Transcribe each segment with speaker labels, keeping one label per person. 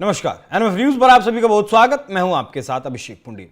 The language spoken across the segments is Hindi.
Speaker 1: नमस्कार, एनएमएफ न्यूज पर आप सभी का बहुत स्वागत। मैं हूं आपके साथ अभिषेक पुंडीर।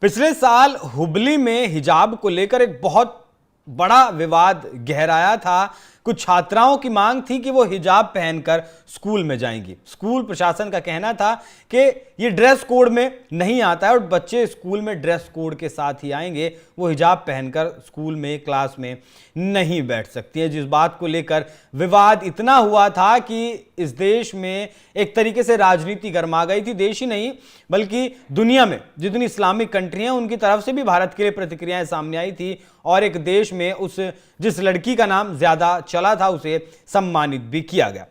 Speaker 1: पिछले साल हुबली में हिजाब को लेकर एक बहुत बड़ा विवाद गहराया था। कुछ छात्राओं की मांग थी कि वो हिजाब पहनकर स्कूल में जाएंगी। स्कूल प्रशासन का कहना था कि ये ड्रेस कोड में नहीं आता है और बच्चे स्कूल में ड्रेस कोड के साथ ही आएंगे, वो हिजाब पहनकर स्कूल में क्लास में नहीं बैठ सकती है। जिस बात को लेकर विवाद इतना हुआ था कि इस देश में एक तरीके से राजनीति गर्मा गई थी। देश ही नहीं बल्कि दुनिया में जितनी इस्लामिक कंट्री हैं उनकी तरफ से भी भारत के लिए प्रतिक्रियाएं सामने आई थी और एक देश में जिस लड़की का नाम ज्यादा चला था उसे सम्मानित भी किया गया।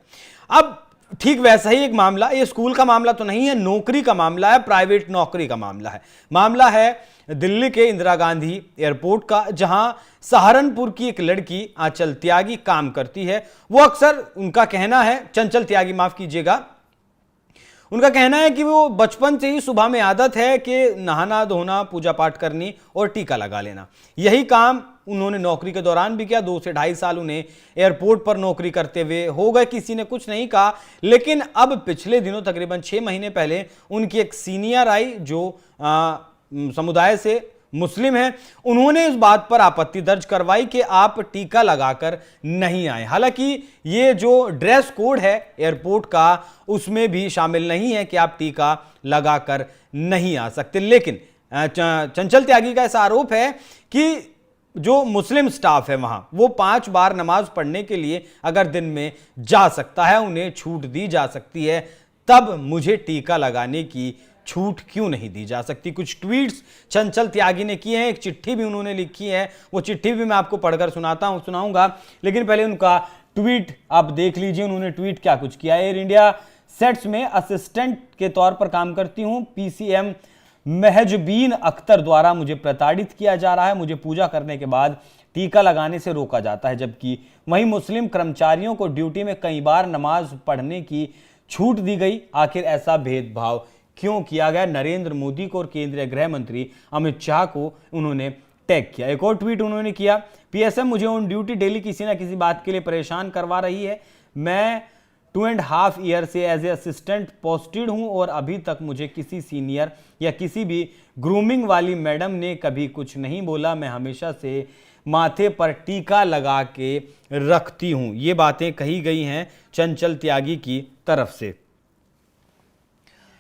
Speaker 1: अब ठीक वैसा ही एक मामला, ये स्कूल का मामला तो नहीं है, नौकरी का मामला है, प्राइवेट नौकरी का मामला है दिल्ली के इंदिरा गांधी एयरपोर्ट का, जहां सहारनपुर की एक लड़की आंचल त्यागी काम करती है। वो अक्सर, उनका कहना है, चंचल त्यागी माफ कीजिएगा, उनका कहना है कि वो बचपन से ही सुबह में आदत है कि नहाना धोना, पूजा पाठ करनी और टीका लगा लेना। यही काम उन्होंने नौकरी के दौरान भी किया। 2 से ढाई साल उन्हें एयरपोर्ट पर नौकरी करते हुए हो गए। किसी ने कुछ नहीं कहा, लेकिन अब पिछले दिनों तकरीबन 6 महीने पहले उनकी एक सीनियर आई जो समुदाय से मुस्लिम है। उन्होंने इस बात पर आपत्ति दर्ज करवाई कि आप टीका लगाकर नहीं आए। हालांकि ये जो ड्रेस कोड है एयरपोर्ट का उसमें भी शामिल नहीं है कि आप टीका लगाकर नहीं आ सकते। लेकिन चंचल त्यागी का ऐसा आरोप है कि जो मुस्लिम स्टाफ है वहां, वो 5 बार नमाज पढ़ने के लिए अगर दिन में जा सकता है, उन्हें छूट दी जा सकती है, तब मुझे टीका लगाने की छूट क्यों नहीं दी जा सकती। कुछ ट्वीट्स चंचल त्यागी ने किए हैं, एक चिट्ठी भी उन्होंने लिखी है, वो चिट्ठी भी मैं आपको पढ़कर सुनाऊंगा, लेकिन पहले उनका ट्वीट आप देख लीजिए। उन्होंने ट्वीट क्या कुछ किया। एयर इंडिया सेट्स में असिस्टेंट के तौर पर काम करती हूं। पीसीएम महजबीन अख्तर द्वारा मुझे प्रताड़ित किया जा रहा है। मुझे पूजा करने के बाद टीका लगाने से रोका जाता है, जबकि वहीं मुस्लिम कर्मचारियों को ड्यूटी में कई बार नमाज पढ़ने की छूट दी गई। आखिर ऐसा भेदभाव क्यों किया गया? नरेंद्र मोदी को और केंद्रीय गृह मंत्री अमित शाह को उन्होंने टैग किया। एक और ट्वीट उन्होंने किया, पीएसएम मुझे ऑन ड्यूटी डेली किसी ना किसी बात के लिए परेशान करवा रही है। मैं 2.5 ईयर से एज ए असिस्टेंट पोस्टेड हूं और अभी तक मुझे किसी सीनियर या किसी भी ग्रूमिंग वाली मैडम ने कभी कुछ नहीं बोला। मैं हमेशा से माथे पर टीका लगा के रखती हूं। ये बातें कही गई हैं चंचल त्यागी की तरफ से।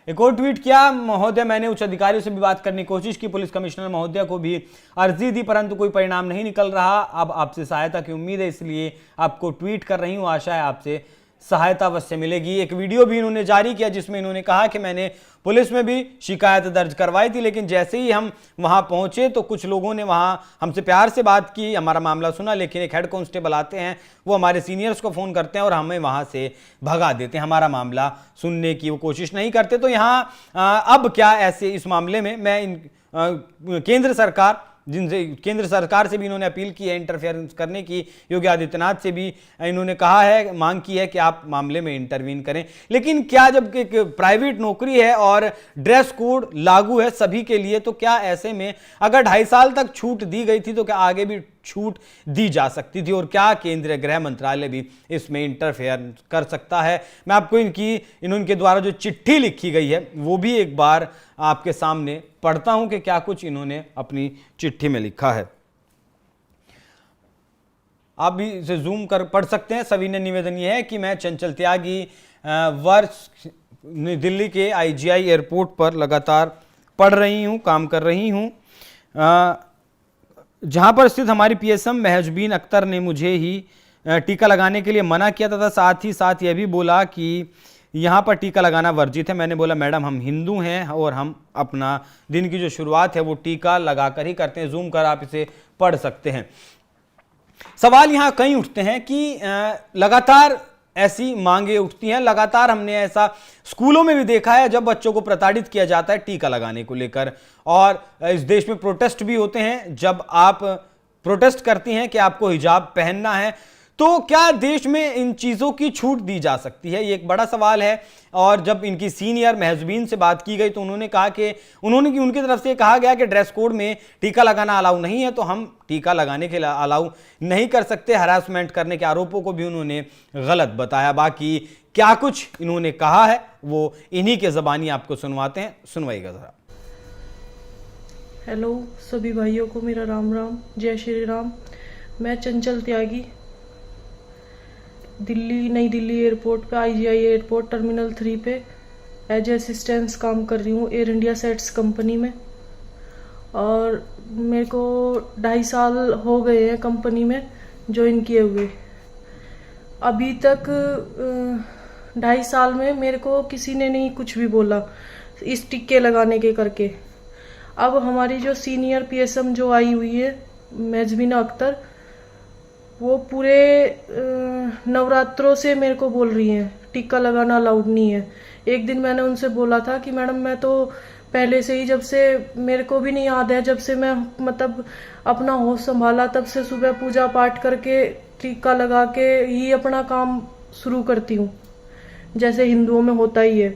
Speaker 1: एक और ट्वीट किया, महोदय मैंने उच्च अधिकारियों से भी बात करने की कोशिश की, पुलिस कमिश्नर महोदय को भी अर्जी दी, परंतु कोई परिणाम नहीं निकल रहा। अब आपसे सहायता की उम्मीद है, इसलिए आपको ट्वीट कर रही हूं। आशा है आपसे सहायता अवश्य मिलेगी। एक वीडियो भी इन्होंने जारी किया जिसमें इन्होंने कहा कि मैंने पुलिस में भी शिकायत दर्ज करवाई थी, लेकिन जैसे ही हम वहां पहुंचे तो कुछ लोगों ने वहां हमसे प्यार से बात की, हमारा मामला सुना, लेकिन एक हेड कांस्टेबल आते हैं, वो हमारे सीनियर्स को फ़ोन करते हैं और हमें वहां से भगा देते हैं। हमारा मामला सुनने की वो कोशिश नहीं करते। तो यहाँ अब क्या ऐसे इस मामले में मैं केंद्र सरकार से भी इन्होंने अपील की है इंटरफेरेंस करने की। योगी आदित्यनाथ से भी इन्होंने कहा है, मांग की है कि आप मामले में इंटरवीन करें। लेकिन क्या जब एक प्राइवेट नौकरी है और ड्रेस कोड लागू है सभी के लिए, तो क्या ऐसे में अगर 2.5 साल तक छूट दी गई थी तो क्या आगे भी छूट दी जा सकती थी? और क्या केंद्रीय गृह मंत्रालय भी इसमें इंटरफेयर कर सकता है? मैं आपको इनके द्वारा जो चिट्ठी लिखी गई है वो भी एक बार आपके सामने पढ़ता हूं कि क्या कुछ इन्होंने अपनी चिट्ठी में लिखा है। आप भी इसे जूम कर पढ़ सकते हैं। सभी ने निवेदन यह है कि मैं चंचल त्यागी वर्ष दिल्ली के आईजीआई एयरपोर्ट पर लगातार पढ़ रही हूं, काम कर रही हूं, जहां पर स्थित हमारी पीएसएम महजबीन अख्तर ने मुझे ही टीका लगाने के लिए मना किया तथा साथ ही साथ यह भी बोला कि यहाँ पर टीका लगाना वर्जित है। मैंने बोला मैडम हम हिंदू हैं और हम अपना दिन की जो शुरुआत है वो टीका लगाकर ही करते हैं। जूम कर आप इसे पढ़ सकते हैं। सवाल यहाँ कई उठते हैं कि लगातार ऐसी मांगे उठती हैं, लगातार हमने ऐसा स्कूलों में भी देखा है जब बच्चों को प्रताड़ित किया जाता है टीका लगाने को लेकर। और इस देश में प्रोटेस्ट भी होते हैं। जब आप प्रोटेस्ट करती हैं कि आपको हिजाब पहनना है तो क्या देश में इन चीज़ों की छूट दी जा सकती है, ये एक बड़ा सवाल है। और जब इनकी सीनियर महजबीन से बात की गई तो उन्होंने कहा कि उनकी तरफ से कहा गया कि ड्रेस कोड में टीका लगाना अलाउ नहीं है, तो हम टीका लगाने के लिए अलाउ नहीं कर सकते। हरासमेंट करने के आरोपों को भी उन्होंने गलत बताया। बाकी क्या कुछ इन्होंने कहा है वो इन्हीं के ज़बानी आपको सुनवाते हैं, सुनवाइएगा ज़रा।
Speaker 2: हेलो सभी भाइयों को मेरा राम राम, जय श्री राम। मैं चंचल त्यागी नई दिल्ली एयरपोर्ट पे IGI एयरपोर्ट टर्मिनल 3 पे एज असिस्टेंस काम कर रही हूँ एयर इंडिया सेट्स कंपनी में। और मेरे को 2.5 साल हो गए हैं कंपनी में ज्वाइन किए हुए। अभी तक 2.5 साल में मेरे को किसी ने नहीं कुछ भी बोला इस टिक्के लगाने के करके। अब हमारी जो सीनियर PSM जो आई हुई है मेजबिना अख्तर, वो पूरे नवरात्रों से मेरे को बोल रही हैं टीका लगाना अलाउड नहीं है। एक दिन मैंने उनसे बोला था कि मैडम मैं तो पहले से ही, जब से मेरे को भी नहीं याद है, जब से मैं मतलब अपना होश संभाला तब से सुबह पूजा पाठ करके टीका लगा के ही अपना काम शुरू करती हूँ, जैसे हिंदुओं में होता ही है।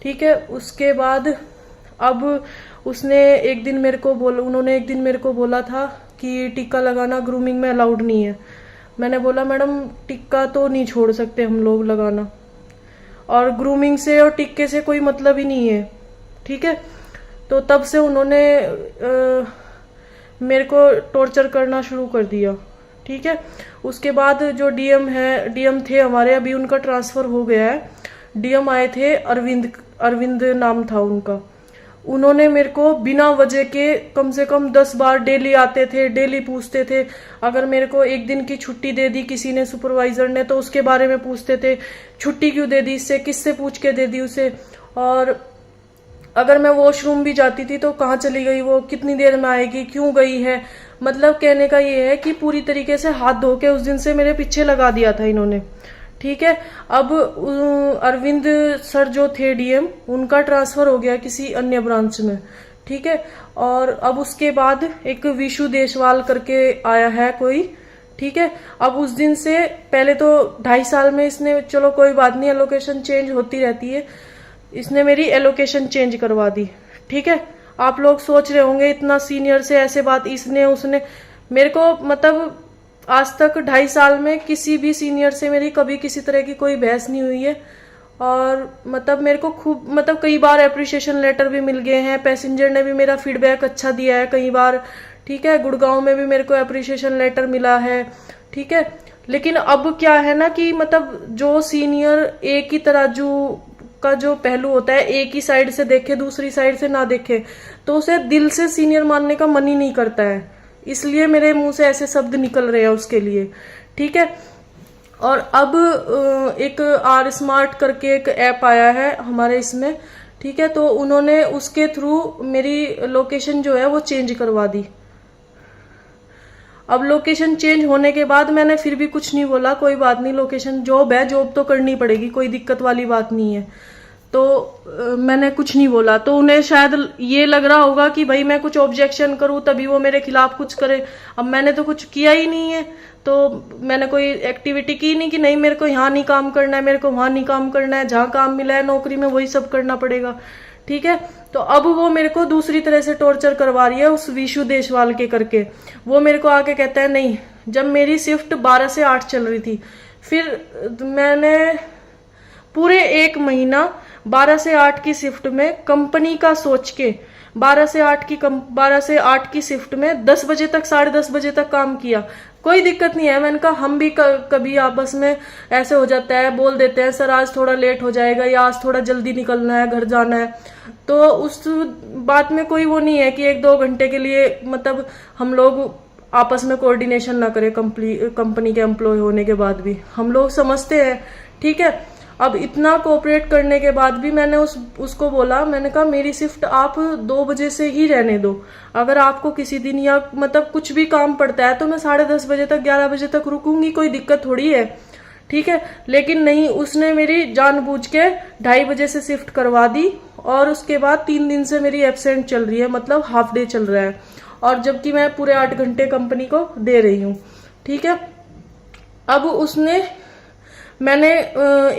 Speaker 2: ठीक है, उसके बाद अब उन्होंने एक दिन मेरे को बोला था कि टीका लगाना ग्रूमिंग में अलाउड नहीं है। मैंने बोला मैडम टीका तो नहीं छोड़ सकते हम लोग लगाना, और ग्रूमिंग से और टिक्के से कोई मतलब ही नहीं है। ठीक है, तो तब से उन्होंने मेरे को टॉर्चर करना शुरू कर दिया। ठीक है, उसके बाद जो डीएम थे हमारे, अभी उनका ट्रांसफर हो गया है। डीएम आए थे अरविंद नाम था उनका। उन्होंने मेरे को बिना वजह के कम से कम 10 बार डेली आते थे, डेली पूछते थे। अगर मेरे को एक दिन की छुट्टी दे दी किसी ने, सुपरवाइजर ने, तो उसके बारे में पूछते थे, छुट्टी क्यों दे दी, इससे किससे पूछ के दे दी उसे। और अगर मैं वॉशरूम भी जाती थी तो कहाँ चली गई वो, कितनी देर में आएगी, क्यों गई है। मतलब कहने का ये है कि पूरी तरीके से हाथ धो के उस दिन से मेरे पीछे लगा दिया था इन्होंने। ठीक है, अब अरविंद सर जो थे डीएम, उनका ट्रांसफर हो गया किसी अन्य ब्रांच में। ठीक है, और अब उसके बाद एक विशु देशवाल करके आया है कोई। ठीक है, अब उस दिन से पहले तो 2.5 साल में इसने, चलो कोई बात नहीं, एलोकेशन चेंज होती रहती है, इसने मेरी एलोकेशन चेंज करवा दी। ठीक है, आप लोग सोच रहे होंगे इतना सीनियर से ऐसे बात इसने उसने, मेरे को मतलब आज तक 2.5 साल में किसी भी सीनियर से मेरी कभी किसी तरह की कोई बहस नहीं हुई है। और मतलब मेरे को खूब मतलब कई बार एप्रिसिएशन लेटर भी मिल गए हैं, पैसेंजर ने भी मेरा फीडबैक अच्छा दिया है कई बार। ठीक है, गुड़गांव में भी मेरे को एप्रिसिएशन लेटर मिला है। ठीक है, लेकिन अब क्या है ना कि मतलब जो सीनियर एक ही तराजू का जो पहलू होता है, एक ही साइड से देखे दूसरी साइड से ना देखे, तो उसे दिल से सीनियर मानने का मन ही नहीं करता है। इसलिए मेरे मुंह से ऐसे शब्द निकल रहे हैं उसके लिए। ठीक है, और अब एक R स्मार्ट करके एक ऐप आया है हमारे इसमें। ठीक है, तो उन्होंने उसके थ्रू मेरी लोकेशन जो है वो चेंज करवा दी। अब लोकेशन चेंज होने के बाद मैंने फिर भी कुछ नहीं बोला, कोई बात नहीं, लोकेशन जॉब है, जॉब तो करनी पड़ेगी, कोई दिक्कत वाली बात नहीं है। तो मैंने कुछ नहीं बोला। तो उन्हें शायद ये लग रहा होगा कि भाई मैं कुछ ऑब्जेक्शन करूं तभी वो मेरे खिलाफ कुछ करे। अब मैंने तो कुछ किया ही नहीं है, तो मैंने कोई एक्टिविटी की नहीं कि नहीं मेरे को यहाँ नहीं काम करना है, मेरे को वहां नहीं काम करना है, जहां काम मिला है नौकरी में वही सब करना पड़ेगा। ठीक है, तो अब वो मेरे को दूसरी तरह से टॉर्चर करवा रही है उस विशु देशवाल के करके। वो मेरे को आके कहता है, नहीं, जब मेरी शिफ्ट 12 से 8 चल रही थी, फिर मैंने पूरे 1 महीना 12 से 8 की शिफ्ट में कंपनी का सोच के 12 से 8 की शिफ्ट में 10 बजे तक 10:30 बजे तक काम किया। कोई दिक्कत नहीं है। मैंने कहा हम भी कभी आपस में ऐसे हो जाता है, बोल देते हैं सर आज थोड़ा लेट हो जाएगा या आज थोड़ा जल्दी निकलना है, घर जाना है, तो उस बात में कोई वो नहीं है कि 1-2 घंटे के लिए मतलब हम लोग आपस में कोऑर्डिनेशन ना करें। कंपनी के एम्प्लॉय होने के बाद भी हम लोग समझते हैं। ठीक है, अब इतना कोऑपरेट करने के बाद भी मैंने उसको बोला, मैंने कहा मेरी शिफ्ट आप 2 बजे से ही रहने दो। अगर आपको किसी दिन या मतलब कुछ भी काम पड़ता है तो मैं 10:30 बजे तक 11 बजे तक रुकूंगी, कोई दिक्कत थोड़ी है। ठीक है, लेकिन नहीं, उसने मेरी जानबूझ के 2:30 बजे से शिफ्ट करवा दी और उसके बाद 3 दिन से मेरी एब्सेंट चल रही है, मतलब हाफ डे चल रहा है, और जबकि मैं पूरे 8 घंटे कंपनी को दे रही हूँ। ठीक है, अब उसने मैंने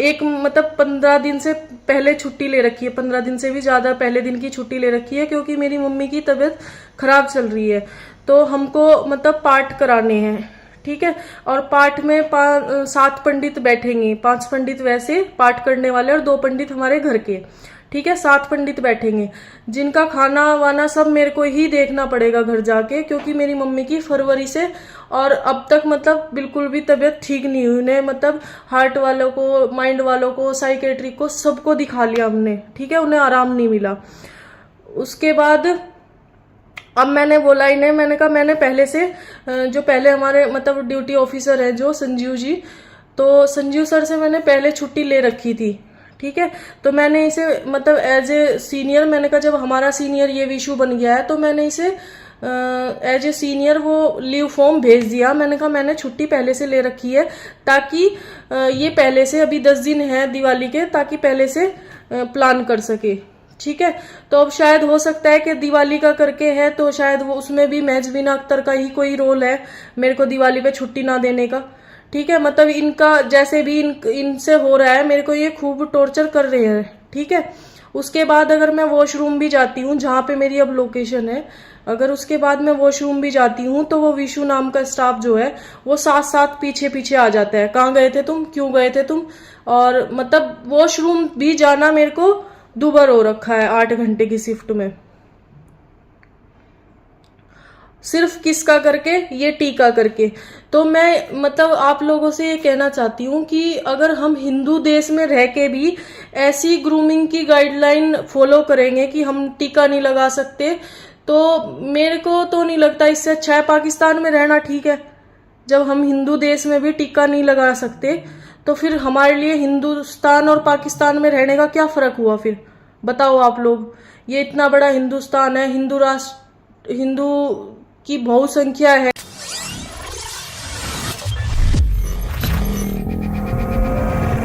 Speaker 2: एक मतलब 15 दिन से पहले छुट्टी ले रखी है, 15 दिन से भी ज्यादा पहले दिन की छुट्टी ले रखी है, क्योंकि मेरी मम्मी की तबीयत खराब चल रही है। तो हमको मतलब पाठ कराने हैं, ठीक है। और पाठ में 7 पंडित बैठेंगे, 5 पंडित वैसे पाठ करने वाले और 2 पंडित हमारे घर के, ठीक है। 7 पंडित बैठेंगे, जिनका खाना वाना सब मेरे को ही देखना पड़ेगा घर जाके, क्योंकि मेरी मम्मी की फरवरी से और अब तक मतलब बिल्कुल भी तबीयत ठीक नहीं हुई। उन्हें मतलब हार्ट वालों को, माइंड वालों को, साइकेट्रिक को, सबको दिखा लिया हमने, ठीक है। उन्हें आराम नहीं मिला। उसके बाद अब मैंने बोला इन्हें, मैंने कहा मैंने पहले से जो पहले हमारे मतलब ड्यूटी ऑफिसर है जो संजीव जी, तो संजीव सर से मैंने पहले छुट्टी ले रखी थी, ठीक है। तो मैंने इसे मतलब एज ए सीनियर, मैंने कहा जब हमारा सीनियर ये विशु बन गया है तो मैंने इसे एज ए सीनियर वो लीव फॉर्म भेज दिया। मैंने कहा मैंने छुट्टी पहले से ले रखी है, ताकि ये पहले से, अभी 10 दिन है दिवाली के, ताकि पहले से प्लान कर सके, ठीक है। तो अब शायद हो सकता है कि दिवाली का करके है तो शायद वो उसमें भी महजबीना अख्तर का ही कोई रोल है मेरे को दिवाली पे छुट्टी ना देने का, ठीक है। मतलब इनका जैसे भी इनसे हो रहा है, मेरे को ये खूब टॉर्चर कर रहे हैं, ठीक है। उसके बाद अगर मैं वॉशरूम भी जाती हूँ, जहाँ पे मेरी अब लोकेशन है, अगर उसके बाद मैं वॉशरूम भी जाती हूँ तो वो विशु नाम का स्टाफ जो है वो साथ साथ पीछे पीछे आ जाता है, कहाँ गए थे तुम, क्यों गए थे तुम। और मतलब वॉशरूम भी जाना मेरे को दुबर हो रखा है 8 घंटे की शिफ्ट में, सिर्फ किसका करके, ये टीका करके। तो मैं मतलब आप लोगों से ये कहना चाहती हूँ कि अगर हम हिंदू देश में रह के भी ऐसी ग्रूमिंग की गाइडलाइन फॉलो करेंगे कि हम टीका नहीं लगा सकते, तो मेरे को तो नहीं लगता, इससे अच्छा है पाकिस्तान में रहना, ठीक है। जब हम हिंदू देश में भी टीका नहीं लगा सकते तो फिर हमारे लिए हिंदुस्तान और पाकिस्तान में रहने का क्या फर्क हुआ फिर, बताओ आप लोग। ये इतना बड़ा हिंदुस्तान है, हिंदू राष्ट्र, हिंदू की बहुसंख्या है।